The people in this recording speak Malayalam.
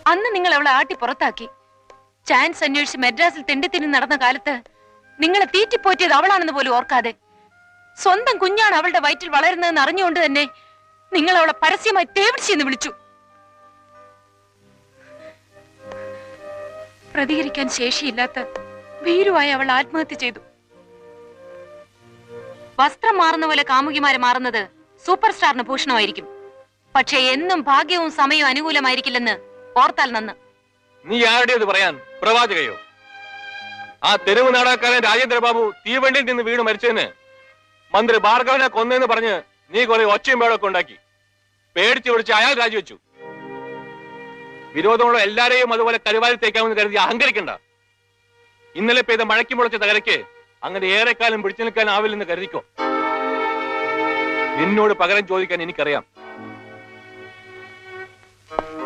അന്ന് നിങ്ങൾ അവളെ ആട്ടി പുറത്താക്കി. ചാൻസ് അന്വേഷിച്ച് മദ്രാസിൽ തെണ്ടിത്തിരിഞ്ഞ് നടന്ന കാലത്ത് നിങ്ങളെ തീറ്റിപ്പോറ്റിയത് അവളാണെന്ന് പോലും ഓർക്കാതെ സ്വന്തം കുഞ്ഞാണ് അവളുടെ വയറ്റിൽ വളരുന്നതെന്ന് അറിഞ്ഞുകൊണ്ട് തന്നെ നിങ്ങൾ അവളെ പരസ്യമായി തേവിടിച്ചെന്ന് വിളിച്ചു. പ്രതികരിക്കാൻ ശേഷിയില്ലാത്ത ഭീരുവായി അവൾ ആത്മഹത്യ ചെയ്തു. വസ്ത്രം മാറുന്ന പോലെ കാമുകിമാര് മാറുന്നത് സൂപ്പർ സ്റ്റാറിന് ഭൂഷണമായിരിക്കും. പക്ഷെ എന്നും ഭാഗ്യവും സമയവും അനുകൂലമായിരിക്കില്ലെന്ന് ഓർത്താൽ നന്ന്. നീ ആരുടേത് പറയാൻ? പ്രവാചകയോ? ആ തെരുവ് നാടകക്കാരൻ രാജേന്ദ്രബാബു തീവണ്ടിയിൽ നിന്ന് വീണ് മരിച്ചതിന് മന്ത്രി ഭാർഗവനെ കൊന്നെന്ന് പറഞ്ഞ് നീ കുറെ ഒച്ചയും പേടൊക്കെ ഉണ്ടാക്കി. പേടിച്ചു പിടിച്ച് അയാൾ രാജിവെച്ചു. വിരോധമുള്ള എല്ലാരെയും അതുപോലെ കരുവാരി തേക്കാമെന്ന് കരുതി അഹങ്കരിക്കണ്ട. ഇന്നലെ പെയ്ത മഴയ്ക്ക് മുളച്ച തകരയ്ക്ക് അങ്ങനെ ഏറെക്കാലം പിടിച്ചു നിൽക്കാൻ ആവില്ലെന്ന് കരുതിക്കോ. നിന്നോട് പകരം ചോദിക്കാൻ എനിക്കറിയാം.